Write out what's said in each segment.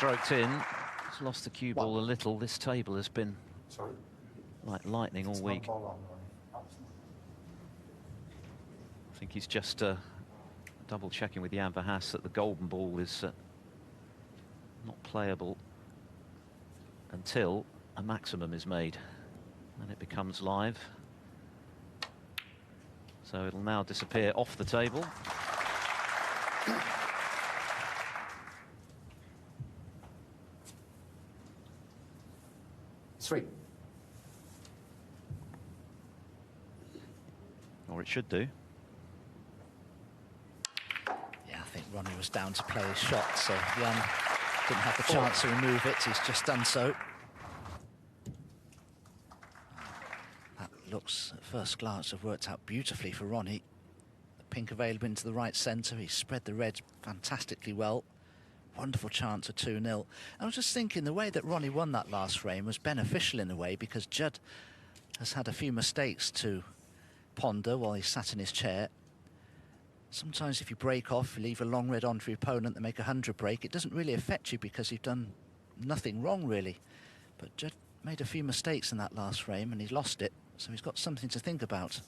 stroked in. He's lost the cue ball a little. This table has been like lightning all week. I think he's just double checking with Jan Verhaas that the golden ball is not playable until a maximum is made, and it becomes live. So it'll now disappear off the table. Three. Or it should do. Yeah, I think Ronnie was down to play his shot, so Jan didn't have the chance to remove it. He's just done so. That looks, at first glance, have worked out beautifully for Ronnie. The pink available into the right centre. He spread the red fantastically well. Wonderful chance of 2-0. I was just thinking the way that Ronnie won that last frame was beneficial in a way, because Judd has had a few mistakes to ponder while he sat in his chair. Sometimes if you break off, you leave a long red on for your opponent and make a 100 break, it doesn't really affect you because you've done nothing wrong really. But Judd made a few mistakes in that last frame and he lost it, so he's got something to think about.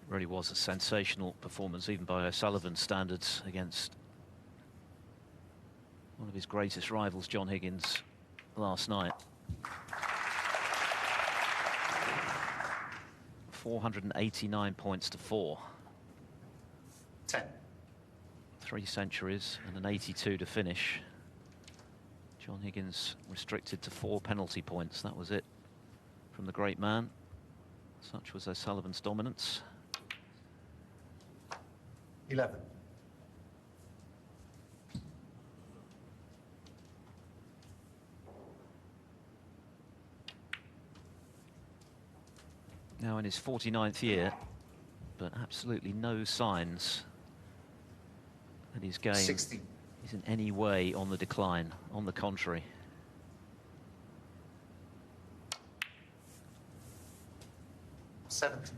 Really was a sensational performance, even by O'Sullivan's standards, against one of his greatest rivals, John Higgins, last night. 489 points to 4. 10. 3 centuries and an 82 to finish. John Higgins restricted to 4 penalty points. That was it from the great man. Such was O'Sullivan's dominance. 11. Now in his 49th year, but absolutely no signs that his game 16. is in any way on the decline. On the contrary. 17.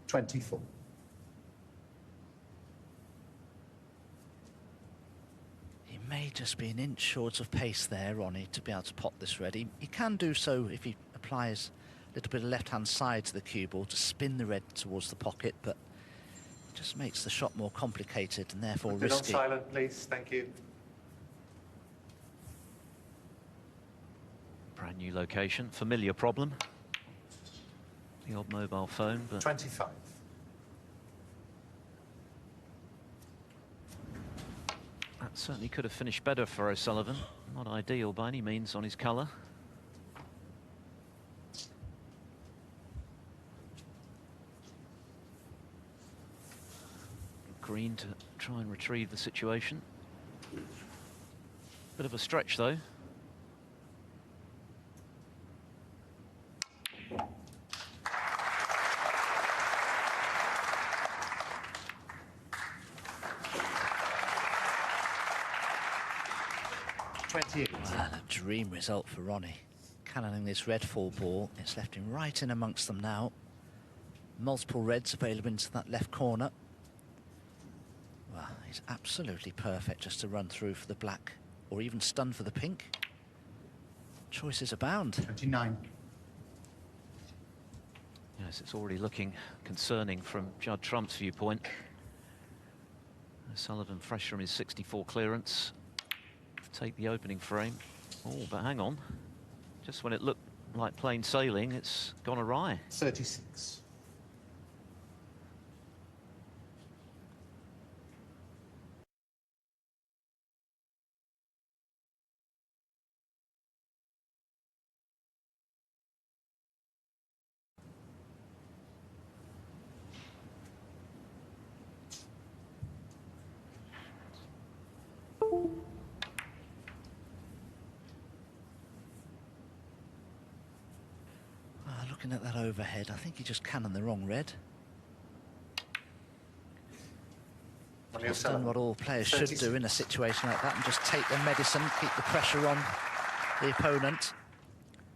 $24. He may just be an inch short of pace there, Ronnie, to be able to pot this red. He can do so if he applies a little bit of left-hand side to the cue ball to spin the red towards the pocket, but it just makes the shot more complicated and therefore Put it risky. on silent, please. Thank you. Brand new location, familiar problem. The odd mobile phone, but 25. that certainly could have finished better for O'Sullivan. Not ideal by any means on his colour. Green to try and retrieve the situation. Bit of a stretch though. Well, a dream result for Ronnie. Cannoning this red 4 ball. It's left him right in amongst them now. Multiple reds available into that left corner. Well, he's absolutely perfect just to run through for the black, or even stun for the pink. Choices abound. 29. Yes, it's already looking concerning from Judd Trump's viewpoint. O'Sullivan fresh from his 64 clearance. Take the opening frame. Oh, but hang on. Just when it looked like plain sailing, it's gone awry. 36. looking at that overhead, I think he just cannoned the wrong red. He's done what all players should do in a situation like that and just take their medicine, keep the pressure on the opponent.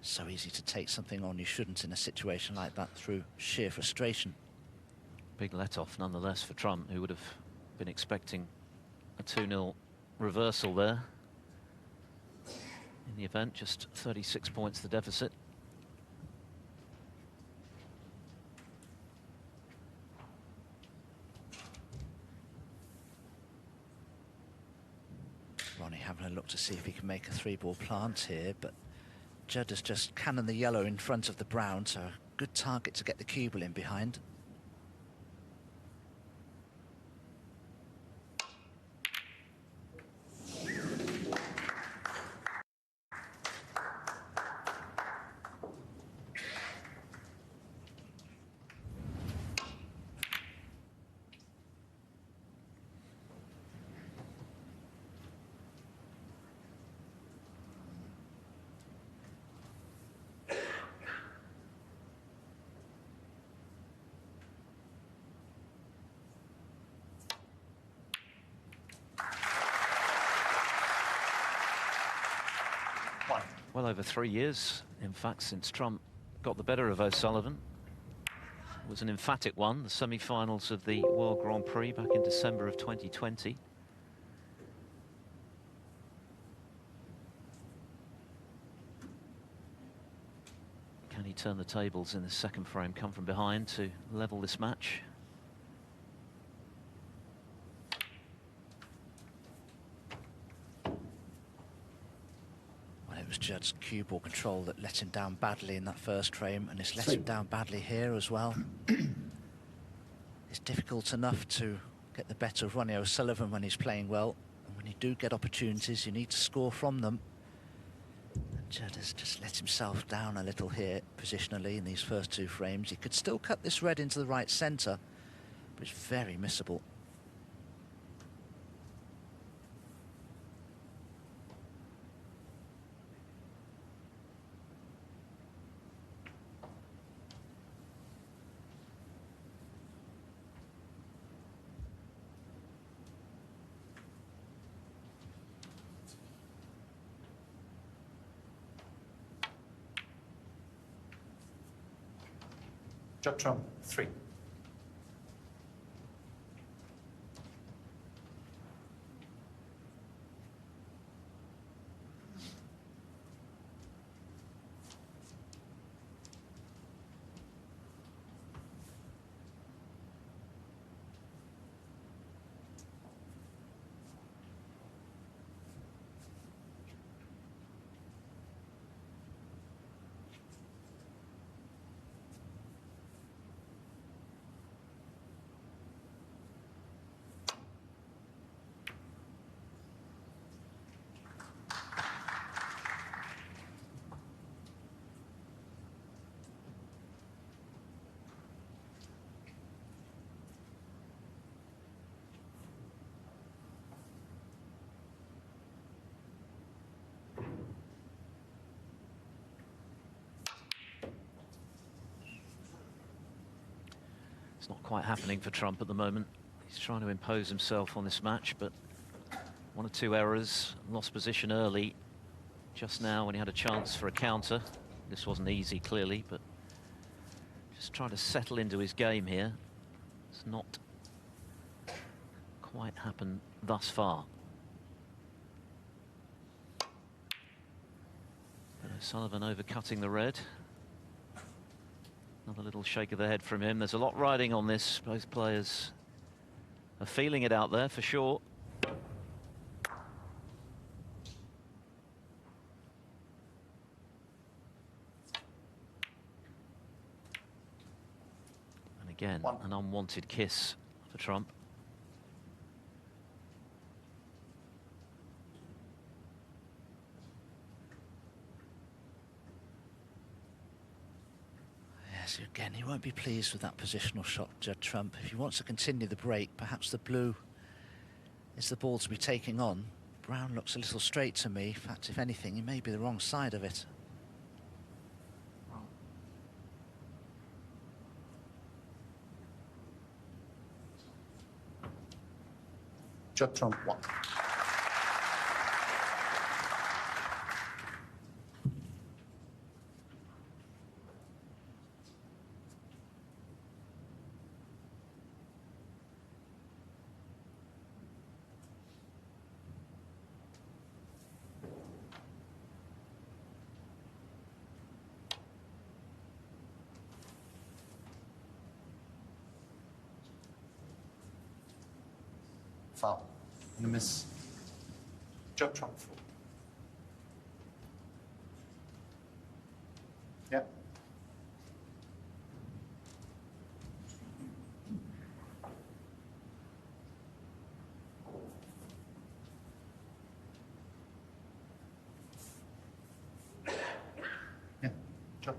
So easy to take something on you shouldn't in a situation like that through sheer frustration. Big let-off nonetheless for Trump, who would have been expecting a 2-0 reversal there. In the event, just 36 points the deficit. Ronnie having a look to see if he can make a 3-ball plant here, but Judd has just cannoned the yellow in front of the brown, so a good target to get the cue ball in behind. Well over 3 years, in fact, since Trump got the better of O'Sullivan. It was an emphatic one, the semi-finals of the World Grand Prix back in December of 2020. Can he turn the tables in the second frame, come from behind to level this match? It was Judd's cue ball control that let him down badly in that first frame, and it's let him down badly here as well. It's difficult enough to get the better of Ronnie O'Sullivan when he's playing well, and when you do get opportunities, you need to score from them. And Judd has just let himself down a little here positionally in these first 2 frames. He could still cut this red into the right centre, but it's very missable. Judd Trump, 3. It's not quite happening for Trump at the moment. He's trying to impose himself on this match, but 1 or 2 errors, lost position early. Just now when he had a chance for a counter. This wasn't easy, clearly, but just trying to settle into his game here. It's not quite happened thus far. But O'Sullivan overcutting the red. Another little shake of the head from him. There's a lot riding on this. Both players are feeling it out there for sure. And again, an unwanted kiss for Trump. Again, he won't be pleased with that positional shot, Judd Trump. If he wants to continue the break, perhaps the blue is the ball to be taking on. Brown looks a little straight to me. In fact, if anything, he may be the wrong side of it. Judd trump 1. Foul. And a miss. Judd trump 4. Yep. Yeah, Judd.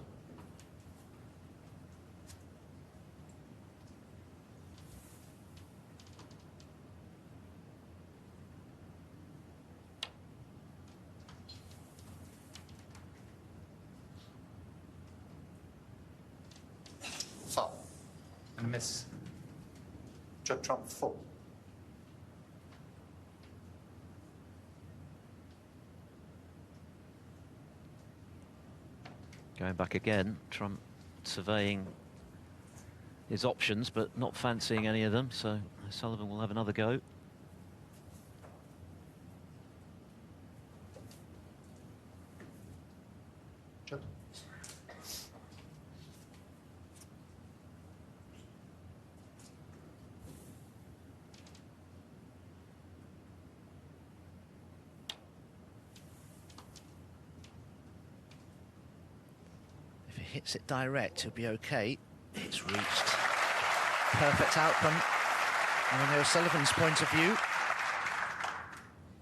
Foul. And a miss. Judd trump 4. Going back again, Trump surveying his options, but not fancying any of them, so Sullivan will have another go. Judd. If he hits it direct, he'll be okay. It's reached. Perfect outcome. And O'Sullivan's point of view. In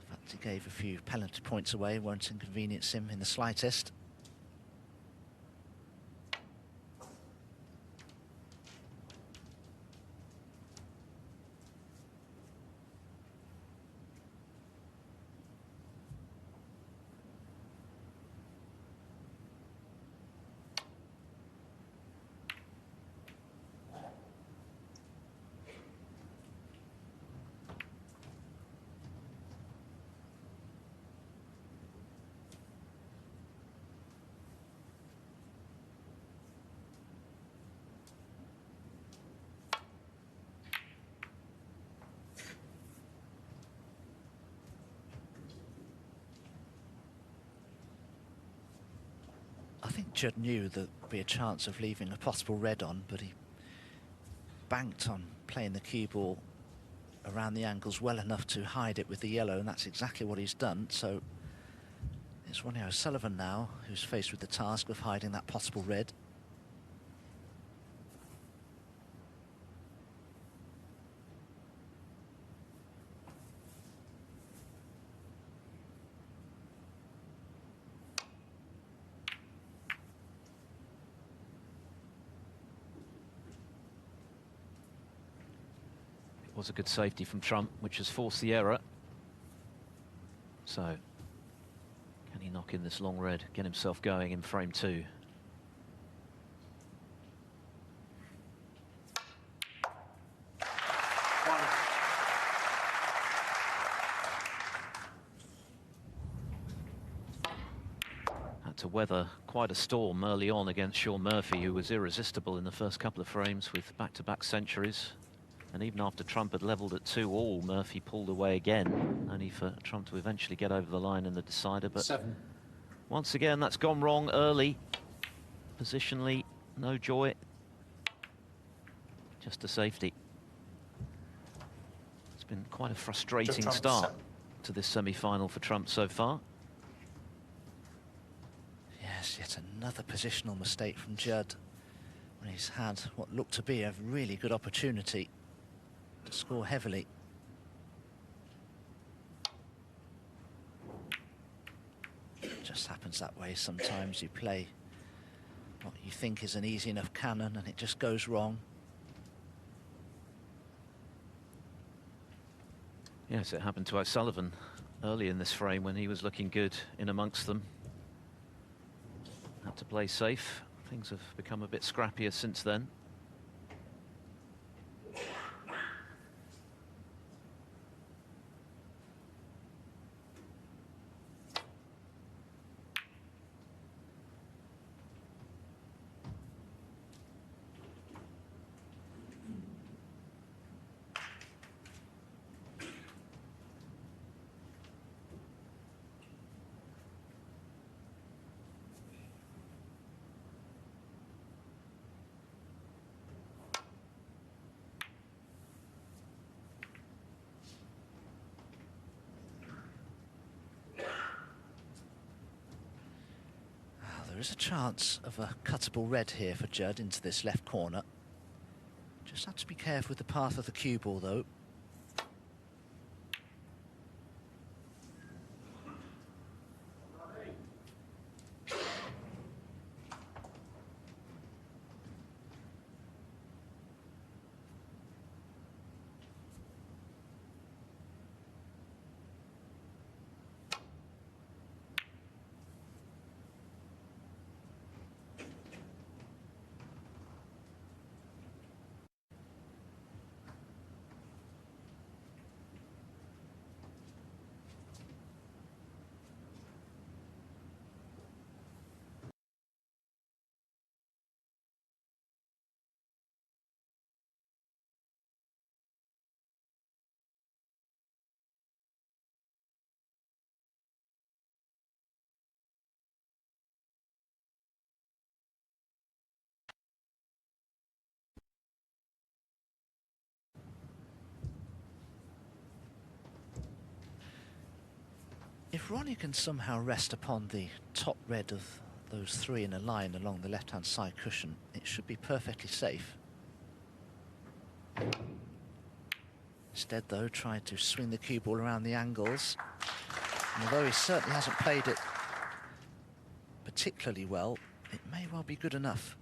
fact, he gave a few penalty points away, won't inconvenience him in the slightest. I think Judd knew there'd be a chance of leaving a possible red on, but he banked on playing the cue ball around the angles well enough to hide it with the yellow, and that's exactly what he's done. So it's Ronnie O'Sullivan now who's faced with the task of hiding that possible red. Was a good safety from Trump, which has forced the error. So, can he knock in this long red, get himself going in frame 2? Had to weather quite a storm early on against Sean Murphy, who was irresistible in the first couple of frames with back-to-back centuries. And even after Trump had levelled at 2-all, Murphy pulled away again, only for Trump to eventually get over the line in the decider. But 7. Once again, that's gone wrong early. Positionally, no joy. Just a safety. It's been quite a frustrating start to this semi-final for Trump so far. Yes, yet another positional mistake from Judd when he's had what looked to be a really good opportunity to score heavily. It just happens that way. Sometimes you play what you think is an easy enough cannon and it just goes wrong. Yes, it happened to O'Sullivan early in this frame when he was looking good in amongst them. Had to play safe. Things have become a bit scrappier since then. is a chance of a cuttable red here for Judd into this left corner. Just have to be careful with the path of the cue ball, though. If Ronnie can somehow rest upon the top red of those three in a line along the left-hand side cushion, it should be perfectly safe. Instead, though, tried to swing the cue ball around the angles. And although he certainly hasn't played it particularly well, it may well be good enough.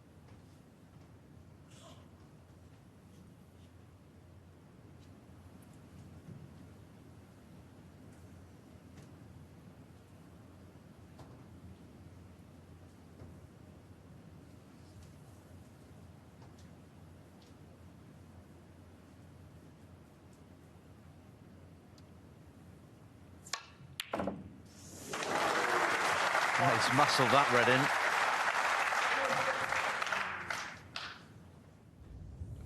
Oh, he's muscled that red in.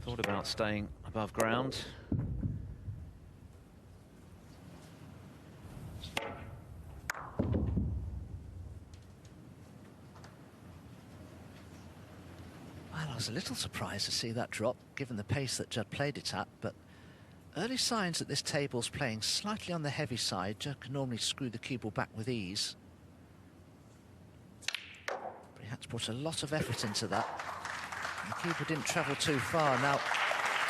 Thought about staying above ground. Well, I was a little surprised to see that drop, given the pace that Judd played it at, but early signs that this table's playing slightly on the heavy side. Judd can normally screw the cue ball back with ease. But he had to put a lot of effort into that. And the cue ball didn't travel too far. Now,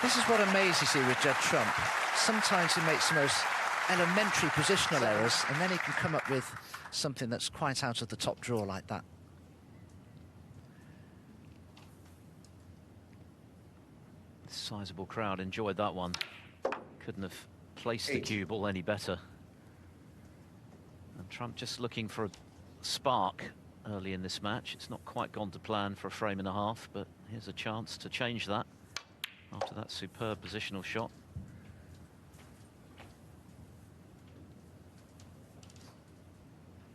this is what amazes you with Judd Trump. Sometimes he makes the most elementary positional errors, and then he can come up with something that's quite out of the top drawer like that. Sizable crowd enjoyed that one. Couldn't have placed the cue ball any better. And Trump just looking for a spark early in this match. It's not quite gone to plan for a frame and a half, but here's a chance to change that after that superb positional shot.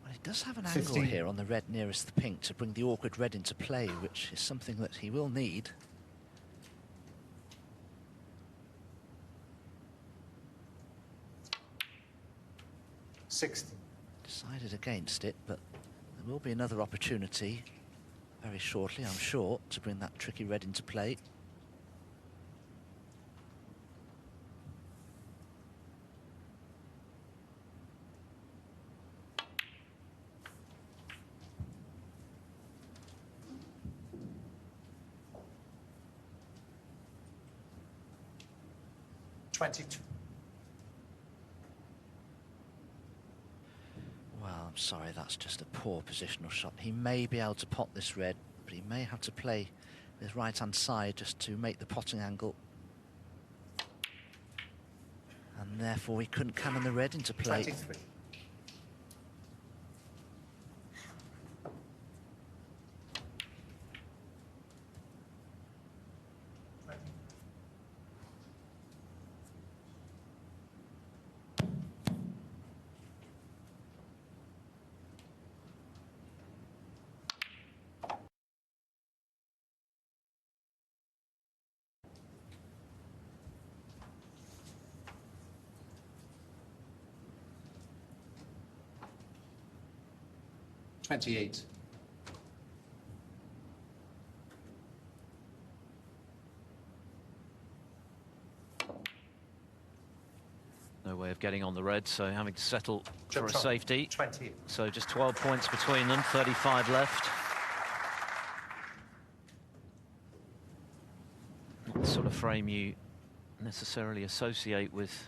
Well, he does have an angle here on the red nearest the pink to bring the awkward red into play, which is something that he will need. Decided against it, but there will be another opportunity very shortly, I'm sure, to bring that tricky red into play. Well, I'm sorry, that's just a poor positional shot. He may be able to pot this red, but he may have to play with right-hand side just to make the potting angle. And therefore he couldn't cannon the red into play. 23. No way of getting on the red, so having to settle for a Judd Trump, safety. 20. So just 12 points between them, 35 left. sort of frame you necessarily associate with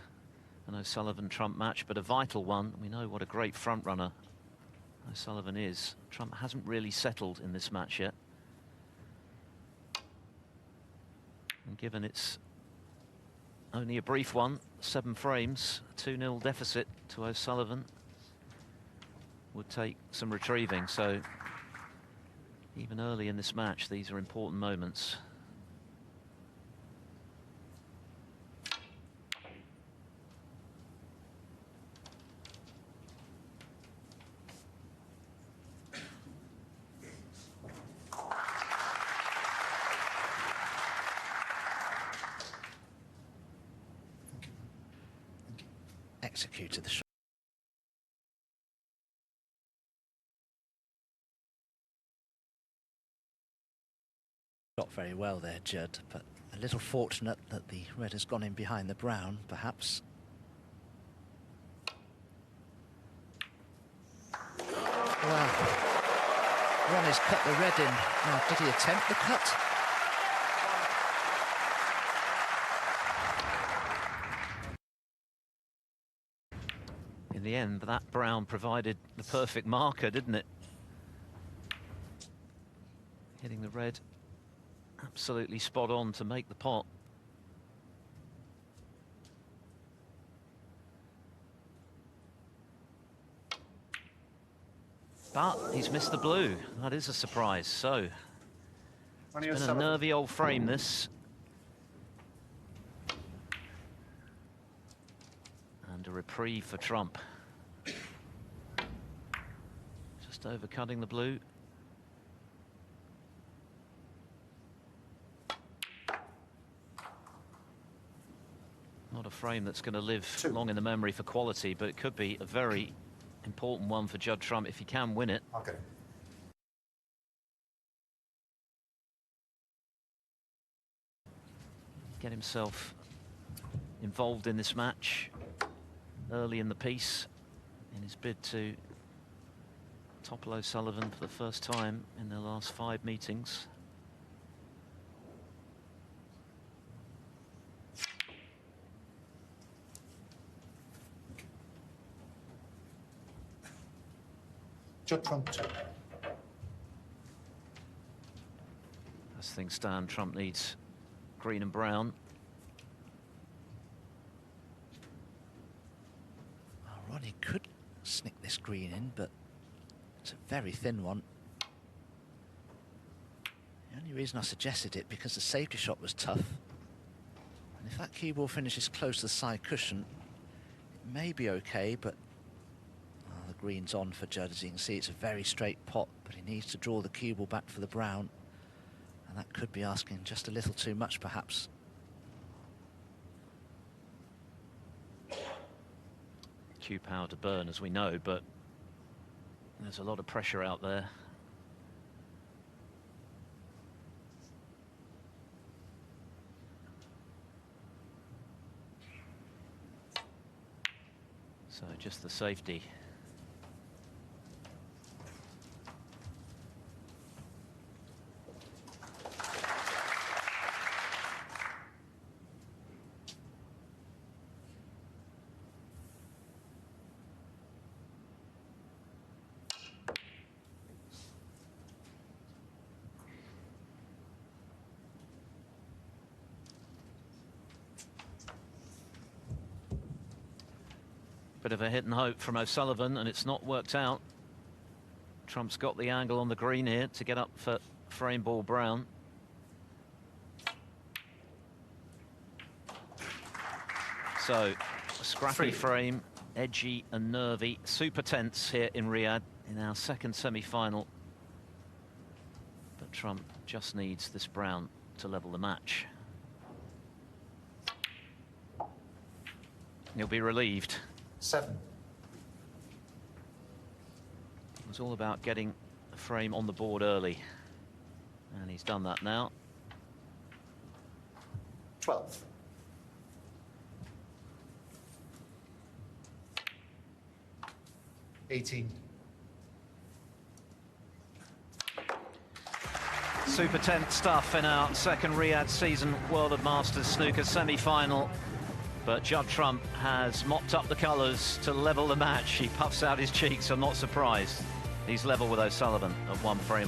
an O'Sullivan-Trump match, but a vital one. We know what a great front runner O'Sullivan is. Trump hasn't really settled in this match yet. And given it's only a brief one, 7 frames, 2-0 deficit to O'Sullivan would take some retrieving. So even early in this match, these are important moments. Executed the shot. Shot very well there, Judd, but a little fortunate that the red has gone in behind the brown, perhaps. Well, Ronnie's cut the red in. Now, did he attempt the cut? In the end, that brown provided the perfect marker, didn't it? Hitting the red absolutely spot on to make the pot. But he's missed the blue. That is a surprise. So it's been a nervy old frame, this. And a reprieve for Trump. Just overcutting the blue. Not a frame that's going to live long in the memory for quality, but it could be a very important one for Judd Trump if he can win it. Okay. Get himself involved in this match early in the piece in his bid to topple O'Sullivan for the first time in their last 5 meetings. Judd Trump check. As things stand, Trump needs green and brown. Well, Ronnie could snick this green in, but it's a very thin one. The only reason I suggested it because the safety shot was tough. And if that cue ball finishes close to the side cushion, it may be okay, but the green's on for Judd. As you can see, it's a very straight pot, but he needs to draw the cue ball back for the brown. And that could be asking just a little too much, perhaps. Cue power to burn, as we know, but there's a lot of pressure out there. So just the safety. Bit of a hit and hope from O'Sullivan, and it's not worked out. Trump's got the angle on the green here to get up for frame ball brown. So, a scrappy frame, edgy and nervy, super tense here in Riyadh in our second semi-final. But Trump just needs this brown to level the match. He'll be relieved. 7. It was all about getting a frame on the board early, and he's done that now. 12. 18. Super tense stuff in our second Riyadh season World of Masters snooker semi-final. But Judd Trump has mopped up the colours to level the match. He puffs out his cheeks, I'm not surprised. He's level with O'Sullivan at 1 frame.